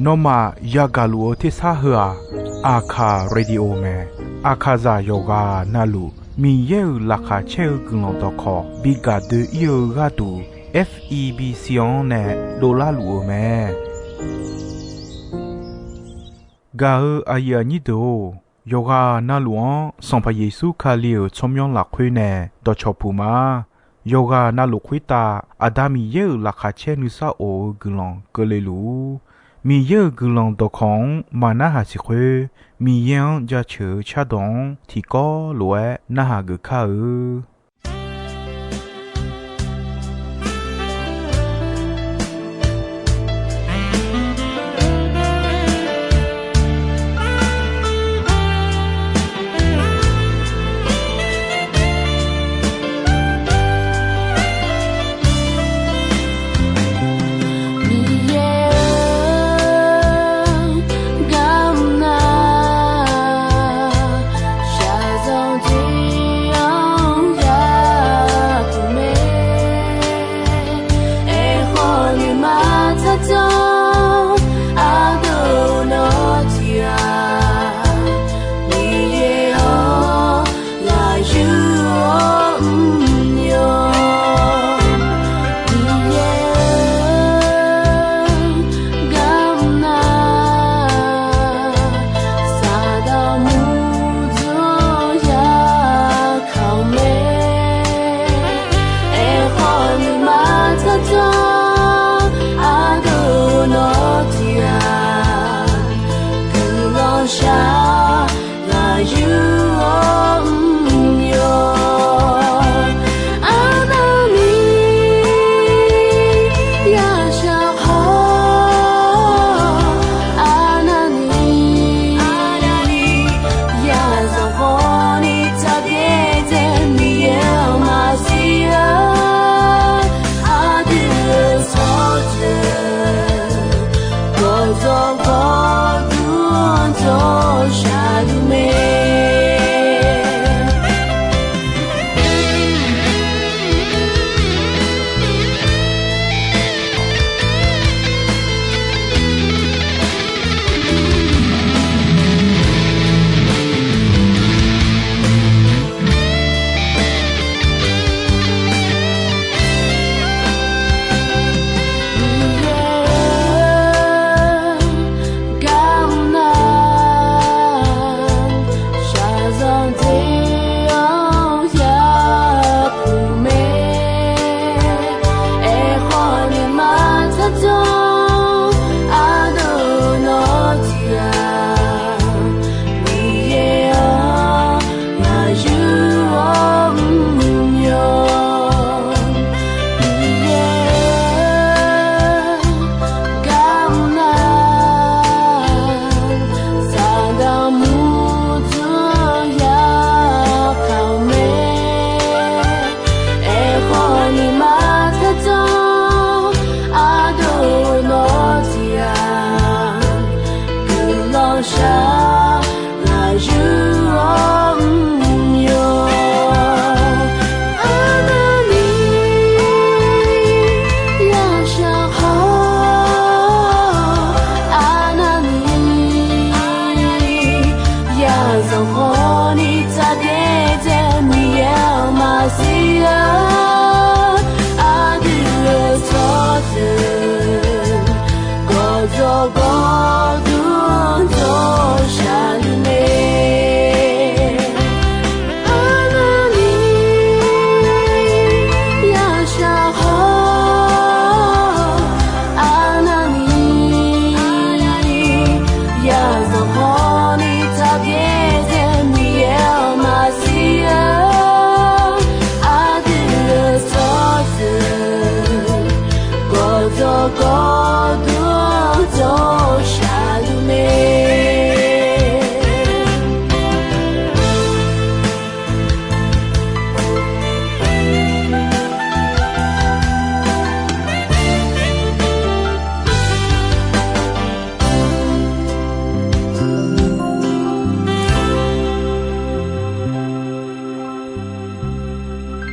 နောမယာဂလူအတိဆာဟာအခါရေဒီယိုမဲအခါဇာယောဂနာလူမီယေလခါချေကလုံတော့ခေါ်ဘီဂါဒီယောဂတူ FEB စီယွန်နဲ့ဒေါ်လာလူမဲဂါအယာနီတိုယောဂနာလူဆွန်ဖယေစုခါလီချွန်မြောင်းလာခွေးနဲ့တော့ချောပူမာယောဂနာလူခွေတာအဒါမီယေလခါချေနုစာအိုဂလုံကလေးလူမီယေဂလုံတော့ခေါင်မနာဟာစီခွေမီယန်ကြချေချဒုံတီကောလွဲနာဟာဂခါ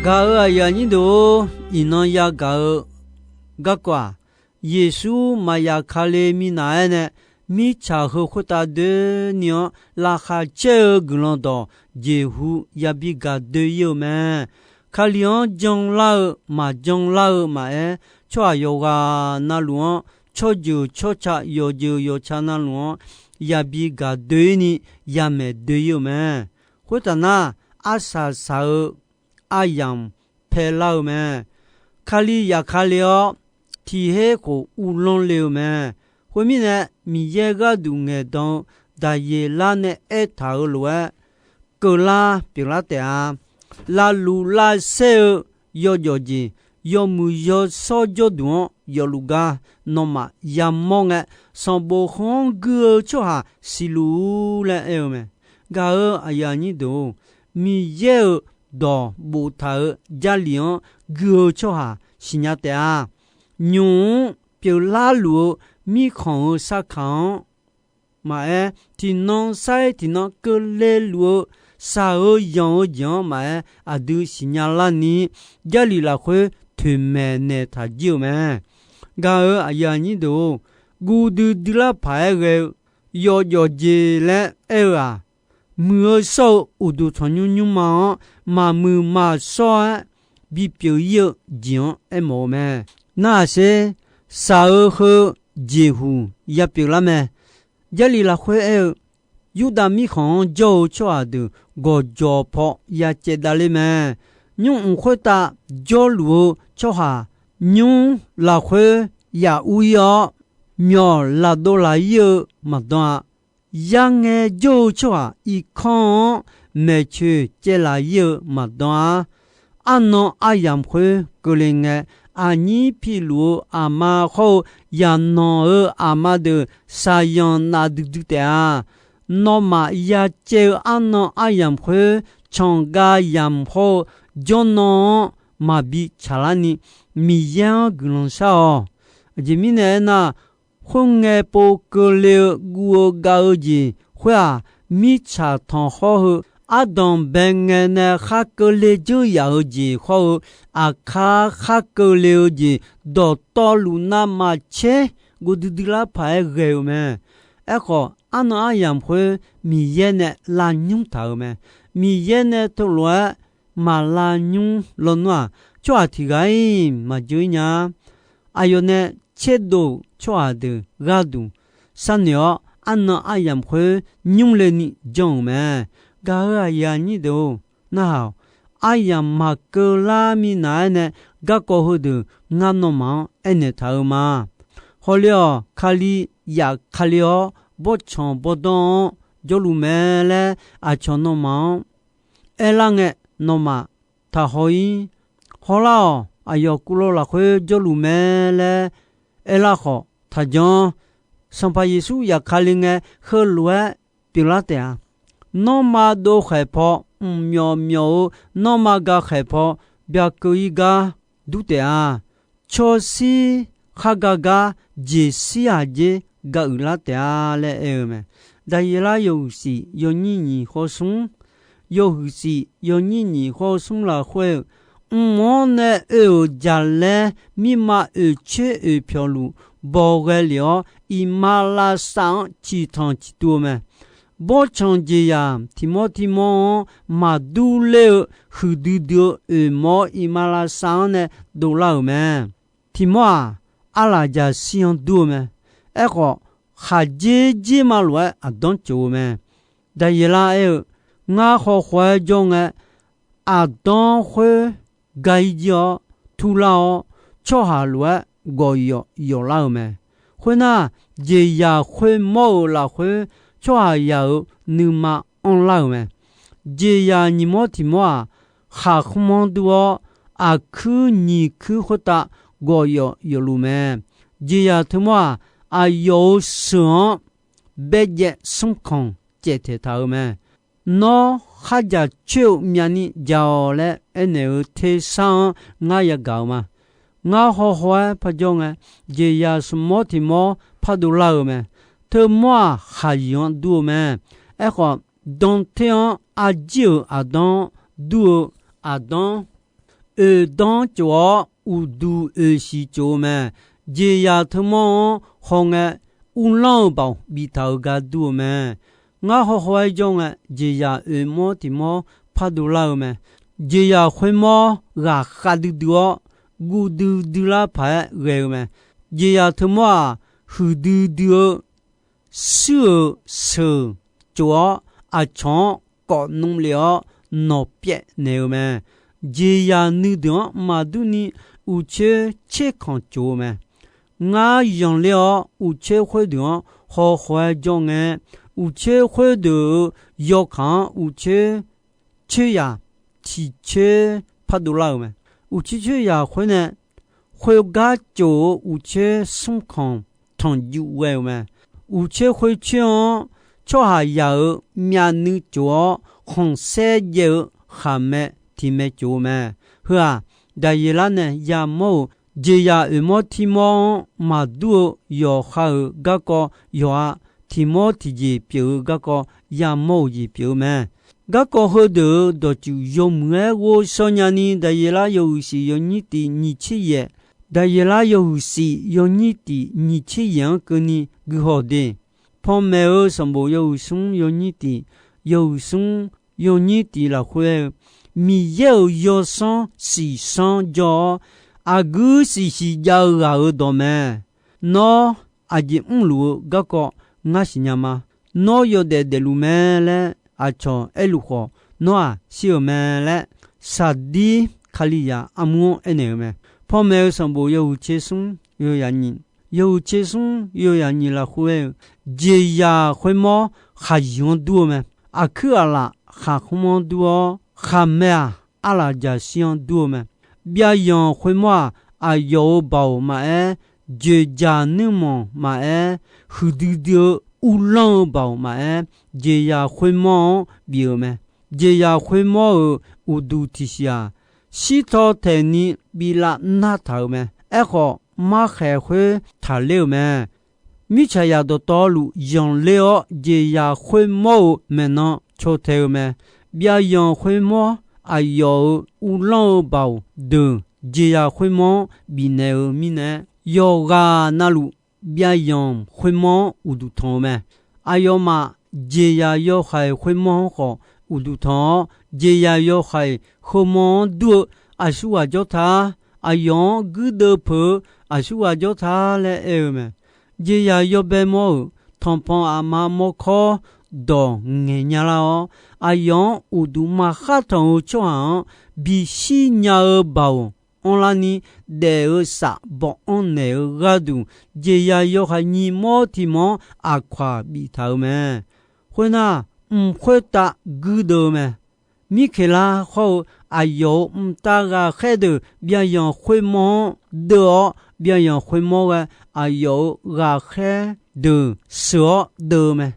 嘎尔呀，你都一弄呀嘎尔，嘎瓜耶稣玛雅卡雷米奈呢，米查和回答的娘拉哈这个人道，耶稣也比个队友们，卡里昂将老嘛将老嘛哎，错有个那路，错就错差有就有差那路，也比个队呢也没队友们，回答那阿萨萨阿样陪老们，卡里呀卡里哦。天黑个乌龙流咩？后面呢，米耶个都爱当，但夜拉呢爱头路啊，个拉别拉的啊，拉路拉色要要紧，要么要少要多，要路个那么也忙啊，上不红个就哈西路了哎咩？个哎呀你都米耶到不头家里个就哈新亚的啊。nhung biểu la lúa mi khổng sa khổng mà thì nó sai thì nó cơ lê lúa sa yong mà à đưa xin nhà la ni gia li là khơi thuyền mẹ nè thà diêu mẹ gà à ya ni đồ gu đưa la phải rồi yo gì lẽ à mưa sâu u du chọn nhung mà mưa mà so bị biểu yêu diong mồ mẹ那些沙尔和几乎也表了没？这里啦会有的米行就出来的，我脚跑也接到了没？用会打脚路出下，用啦会也无要，苗啦都来有么多，养个就出下一看没去接来有么多，俺侬阿样会个人个。阿尼皮鲁阿妈后呀诺尔阿妈的沙样那嘟嘟的啊，那么呀这阿诺阿样会唱个样后就诺嘛比查拉尼米样个人少，这米呢那红个不个了古高级会啊米查汤好后。阿当本个呢，哈个了就要紧好，阿卡哈个了紧到道路那么切，我都得拉排个咩？哎个阿那阿样会米耶呢拉用头咩？米耶呢头来马拉用罗诺，就阿提个嘛就呢，阿有呢切都就阿的阿都，三鸟阿那阿样会用了你种咩？ga ya ni do now ayam makla mi na ne ga ko hu du nga no ma ene tha ma holyo khali ya khalyo bo chon bo don jo lu me le a chon no ma ela nge no ma tha hoi hola ayo kulo la khwe jo lu me le ela kho tha jon sampa yesu ya khali nge kho lue pi la ta no ma do khai pho myo myo no ma ga khai pho bya kui ga du te a cho si kha ga je si a je ga u la te a le e me da ye la yo si yo ni ho sung yo hu si yo ni ho sung la khwe mo ne e ja le mi ma e che e phyo lu bo ge lyo i ma la sang chi thong chi tu me bo chong je ya timo ma du le hu du do e mo i ma la sang ne do la me timo a la ja sion do me e ko ha je ma lo a don chu me da ye la e nga ho hwa jong a don hwe gai jo tu la cho ha lo go yo la me hwe na je ya hwe mo la hwe cho ya nu ma on la me je ya ni mo ti mo ha khmo du a khu ni khu hota go yo lu me je ya tu mo a yo so be je sum khong je te ta me no ha ja chu mya ni ja le ene te sa nga ya ga ma nga ho ho pa jong je ya smo ti mo pa du la me te moi hayon du me e ko don te a dieu a don du a don e don jo u du e si jo me 杰亚特么红诶乌浪包比头个多咩？我好怀中诶杰亚么的么帕杜拉咩？杰亚会么个哈的多，古嘟嘟拉派个咩？杰亚特么胡嘟嘟，手手脚啊长搞弄了。no 别那么，这样你的马杜尼有切切看做么？我用了有切会的好坏种诶，有切会的要看有切切呀，切切拍到了么？有切呀会呢，会个做有切松康同有为么？有切会切哦，做下有面你做。红色有还没提没做没，是啊，但伊拉呢也冇，这呀冇提冇马多有好个个有啊，提冇提几表个个也冇一表没，个个好多都就用个我说年呢，但伊拉有时用你的你去也，但伊拉有时用你的你去样跟你个好的，旁没有什么有送用你的有送。用你的了会，米有上是上着，啊个是要耳朵咩？喏，啊就路个个，我是呀嘛？喏有的路咩嘞？啊错，路好，喏啊小咩嘞？啥的卡里呀？阿姆那个咩？旁边上部有接送，有人，有接送，有人了会，这呀会么还用多咩？啊去啦。哈空多哈咩啊？阿拉家乡多咩？别样会么啊？有包嘛？这家那么嘛？胡嘟嘟乌浪包嘛？这呀会么别咩？这呀会么乌嘟提下？西头台你比拉那头咩？好马还会他了咩？米查呀的道路用了这呀会么没呢？错头咩？别样会么？啊有乌浪包的，这样会么？比那米呢？有个那路别样会么？乌都通咩？啊有嘛？这样有还会么好？乌都通，这样有还好么多？啊是我叫他，啊用个的破，啊是我叫他来咩？这样有白么？通帮阿妈么考？do nghe nhà lao ayon udu ma khatan chuan bi si nya bao on la ni de sa bon on ne gadu je ya yo ha ni mo ti mo akwa bi ta me hona khwe ta gu do me mi khela ho ayo ta ga khe de bien yan khwe mo de bien yan khwe mo ayo ga khe de so de me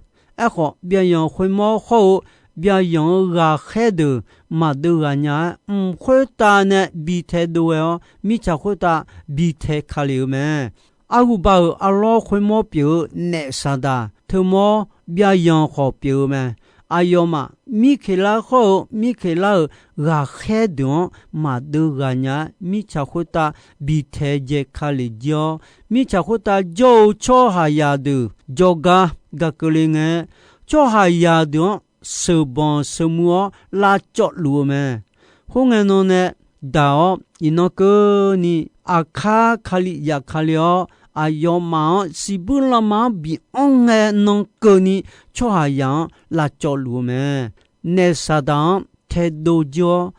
好，别样会么好，别样个海的，嘛都个伢，会打呢比太多哦，米才会打比太卡了咩？阿古巴阿拉会么表呢啥的，头么别样好表咩？哎哟嘛，米开了好，米开了个海的，嘛都个伢，米才会打比太节卡了叫，米才会打就错下呀的，就个个灵诶。做下呀的手帮手摸拉脚路咩？后面呢？到伊那个你阿卡卡里呀卡了，啊要忙是不那么比昂哎能个你做下样拉脚路咩？那啥当太多脚，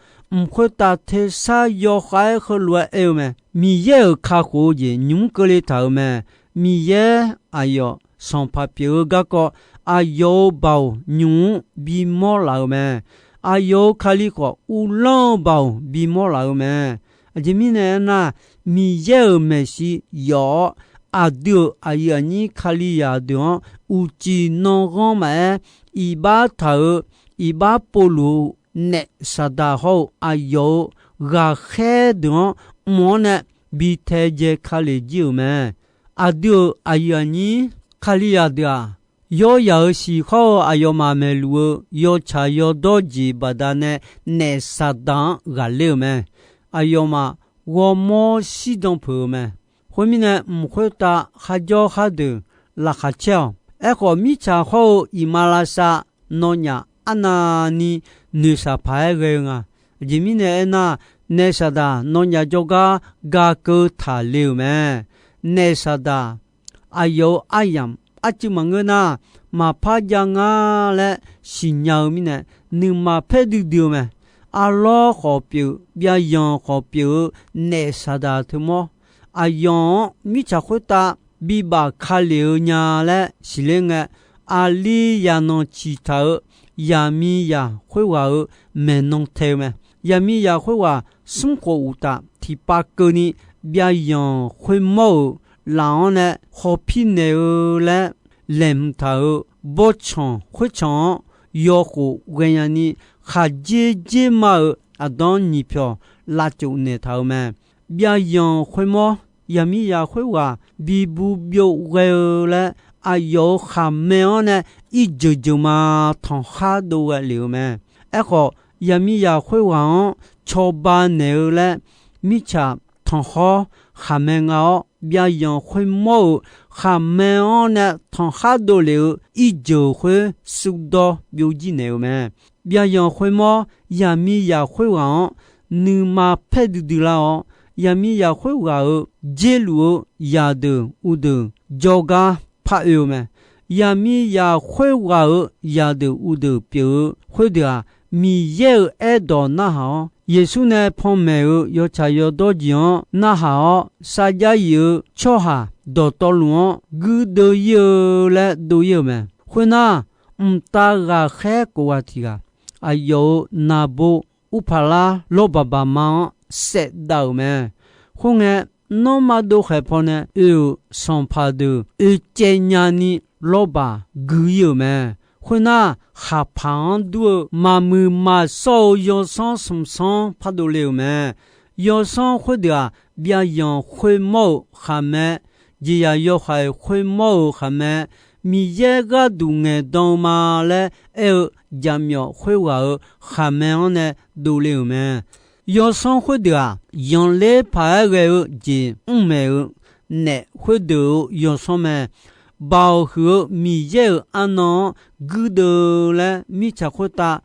会打太啥要害和乱哎咩？米也卡好嘢，用个里头咩？米也哎哟，上拍表个。啊有包牛比毛老咩？啊有卡里个乌浪包比毛老咩？啊这米呢那米也没是有啊丢啊呀你卡里呀丢乌鸡农行咩？一把头一把菠萝呢啥大好啊有个海丢么呢比太节卡里久咩？啊丢啊呀你卡里呀丢。有时候啊，有马梅路，有茶有多几把它呢，那啥当个了没？啊有嘛，我没西东坡没？后面呢会打哈叫哈的拉哈叫，和米查后伊马拉萨诺亚安那尼女沙派个啊，人民呢那内沙达诺亚就个个塔流咩，内沙达哎呦哎呀，阿就问个那马帕江啊嘞，新娘咪呢，你马拍丢丢咩？阿拉好表，别样好表，内沙达的么？阿样米查会打。比巴卡流伢嘞，是嘞个阿里亚诺其他亚米亚会话没弄头咩？亚米亚会话生活无大，第八个呢，别样会冇，然后呢，好皮牛嘞，连头不长会长，要好个样呢，还接冇阿当你票拉就那头咩？别样会冇。亚米亚会话比不表为了啊有还没有呢一就嘛同哈都个流咩个亚米亚会话超巴牛了米查同哈还没有别样会冇还没有呢同哈都流一就会收到标记牛咩别样会冇亚米亚会话你嘛配的啦哦亚米亚会话杰鲁亚的乌的教噶怕有咩？亚米亚会话亚的乌的表会的啊，米耶爱到那好，耶稣呢旁没有查要多讲那好，啥家有敲下到路古都有了都有咩？会那大个海个话题个，啊有那部乌帕拉老爸爸妈识到咩？后来那么多害怕呢，有上怕的，有见伢呢，老爸狗有咩？会那害怕多，马木马少要上什上怕都了咩？要上会的啊，别样会冒还没，也要还会冒还没，米一个都爱当嘛嘞，家苗会话还没呢都了咩？要上会的啊，用来拍个就没有，那会的要上咩？包括米有安那古的嘞，米才会打，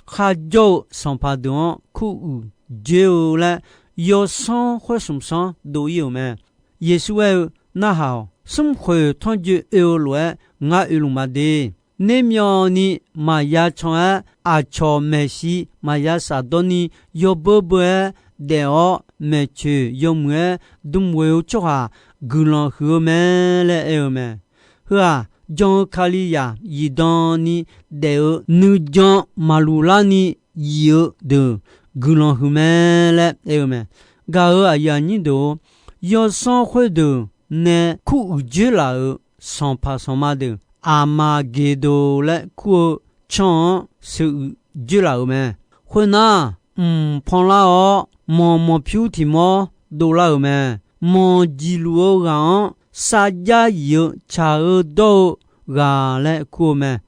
还有上拍的苦就嘞，要上或什么上都有咩？也是为那好，生活团结有来，我有嘛的。那苗呢？马亚川阿乔梅西马亚萨多尼有伯伯的哦，没去有么？都没有做啊，古浪河没了有没？是啊，将卡利亚一当呢的女将马路拉呢有的古浪河没了有没？噶尔呀你都要上会的呢苦绝了上怕上嘛的。阿玛给多了过唱是就老咩？会那碰啦哦，毛票题么多老咩？毛记录讲啥家有查到个来过咩？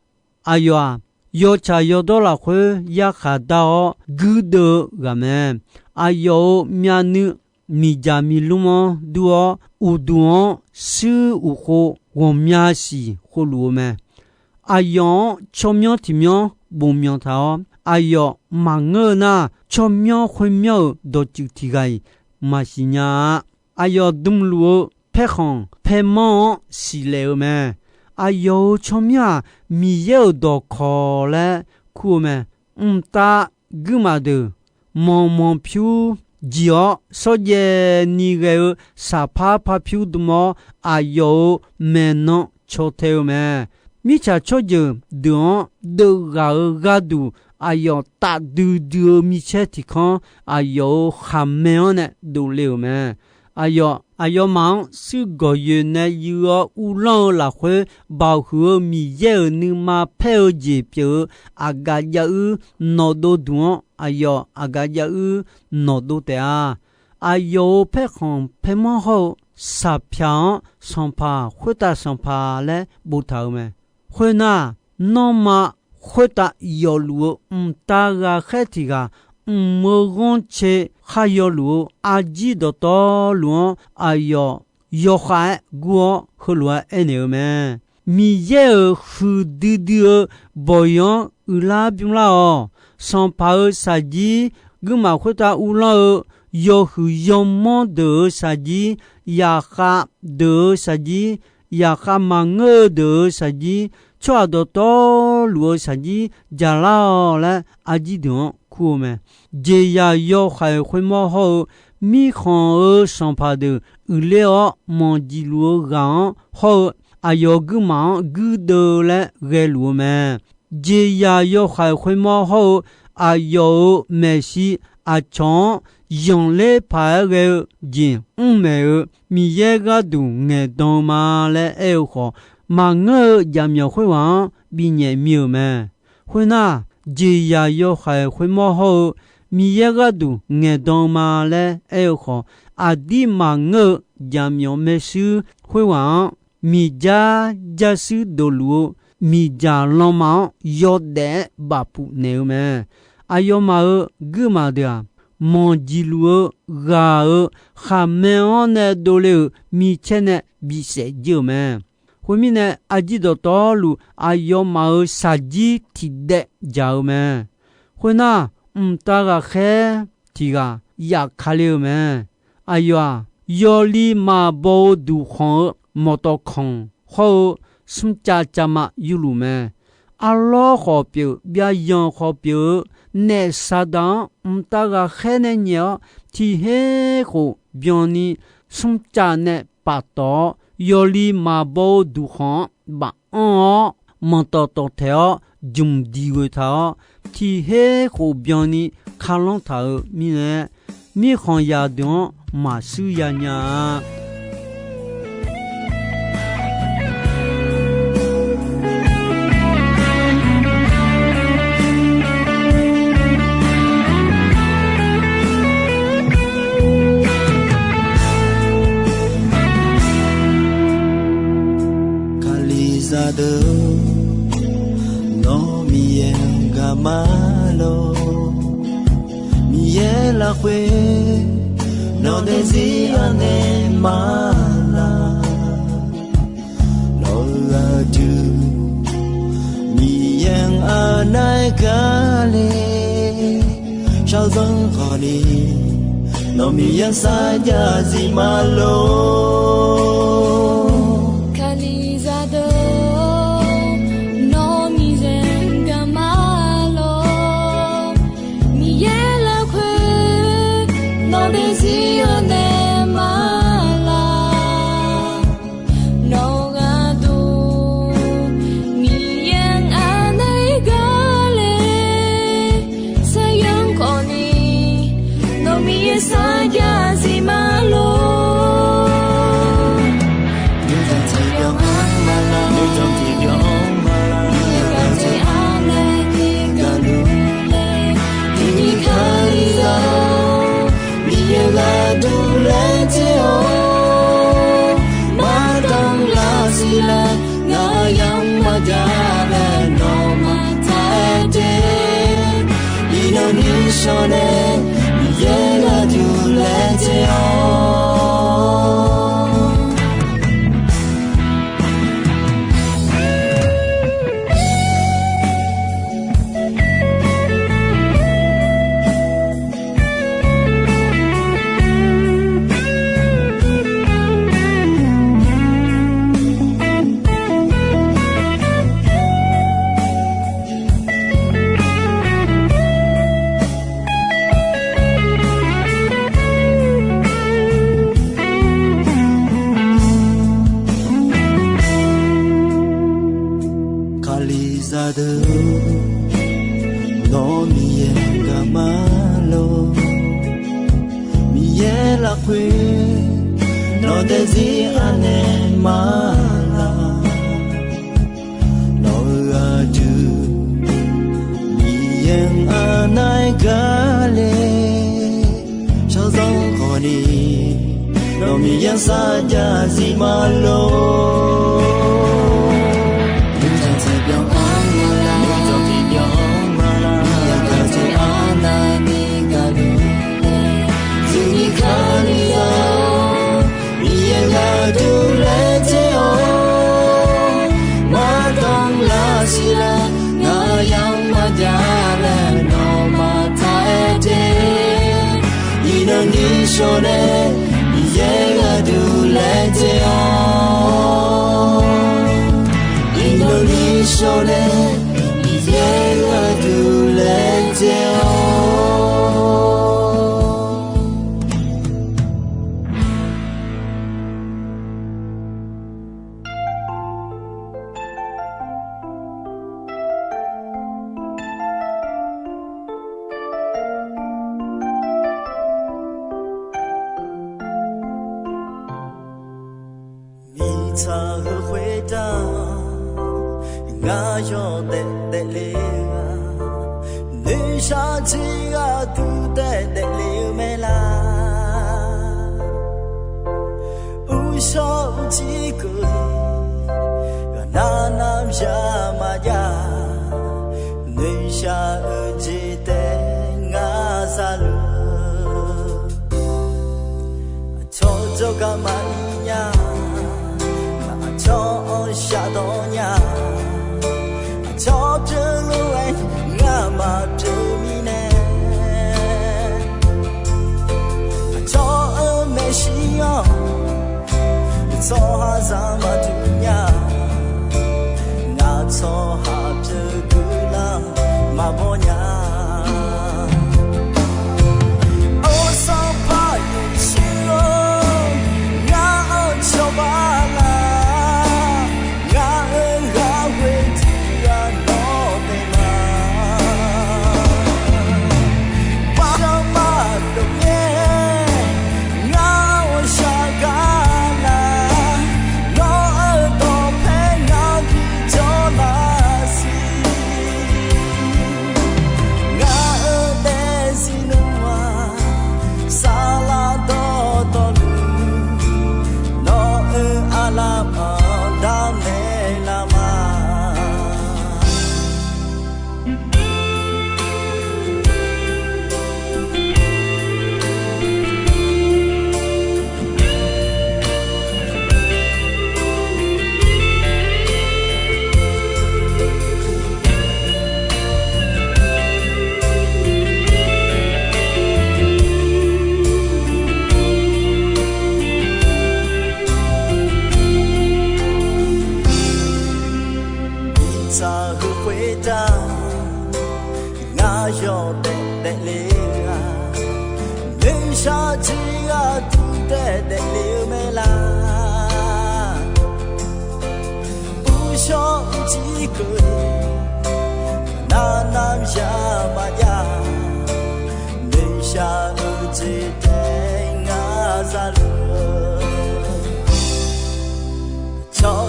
哎哟啊，要查要到了会也看到古的个咩？哎哟，面呢米家米路么多乌多是乌火。我面是火炉咩？哎哟，巧妙体妙，不妙他哎哟，忙儿那巧妙会妙都就提个马西呀！哎哟，东路配行配忙是了咩？哎哟，巧妙米有多考嘞，苦咩？大干嘛的？毛票。只要说也你个啥怕票的么？哎呦，没弄错头没？米查错就都个都，哎呦大都米查提康，哎呦还没有呢，都了没？哎呦忙是个月呢，有乌浪拉回保护米有你妈配结表，阿个要拿到多。哎呦，阿个要拿到的啊！哎呦，配行配蛮好，啥票上怕回答上怕嘞，不头咩？回那那么回答要路，大个海体个，没讲切还要路，阿记得到路，哎呦，约翰过和罗爱牛们，米耶尔和弟弟尔保养乌拉宾拉哦，上帕尔萨吉格马会达乌拉尔。要和羊毛的杀鸡，亚哈的杀鸡，亚哈芒尔的杀鸡，抓到多罗杀鸡，加拉了阿吉顿苦么？这呀要还会么好？米康尔上帕的乌了芒吉罗干好，阿要个忙个的了个罗么？这呀要还会么好？阿要没事阿长。用来拍个人没有米耶个都爱当嘛来爱好嘛我也没会玩比你没有嘛会那这呀要还会么好米耶个都爱当嘛来爱好阿弟嘛我也没事会玩米家家是多路米家老妈要得巴布牛嘛阿要嘛个嘛的mon diluo gao khameo ne dole mi chene bi se jome humine ajido tolu ayo mao saji tide jaume huna umtaga khe tiga ya khaleume ayo yoli ma bo du khon moto khon ho sumcha chama yulume allo kho pyo bya yon kho pyo ne sadan umtaga khene nya ti he ko byoni sumcha ne pato yoli mabo du khan ba on monto to theo jum di we tha ti he ko byoni khalon tha mi ne mi khon ya don ma su ya nya no mi malo mi la que no decía ne mala no la tu mi anai kale sao dâng khó đi no mi sa ya zi malo no decía ne mala no aju mi anai kale sao dong khó đi no mi sa ya zi malo Kali ya, 擦和回答，我要得了啊，女傻子啊，都得了没啦，无所几个，那那下嘛呀，女傻子的我啥路。做个嘛呀，那做下多呀，做这路哎，我嘛这米呢，做没事哟，做哈啥嘛主呀，我做哈这个啦嘛不呀。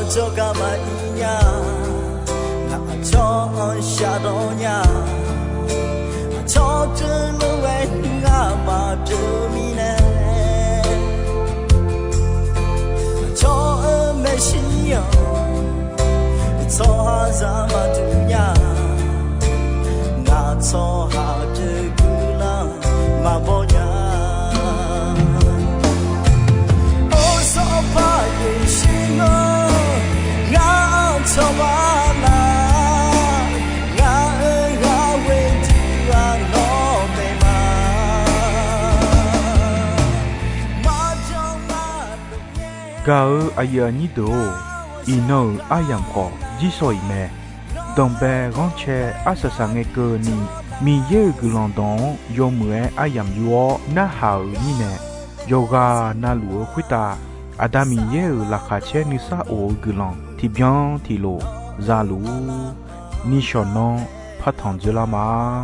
做个嘛一样，那做下多呀，做这路哎，我嘛这米呢，做没事哟，做哈啥嘛主呀，我做哈这个啦嘛不呀，我说怕有心哦。Gao aya ni do ino ayam ko jisoi me dombe gonche asasang ko ni mi ye gulondon yomue ayam yuo na hao ni ne yoga na luo kwita adami ye la khache ni sa o gulon ti bien ti lo za lu ni shonon phathon jela ma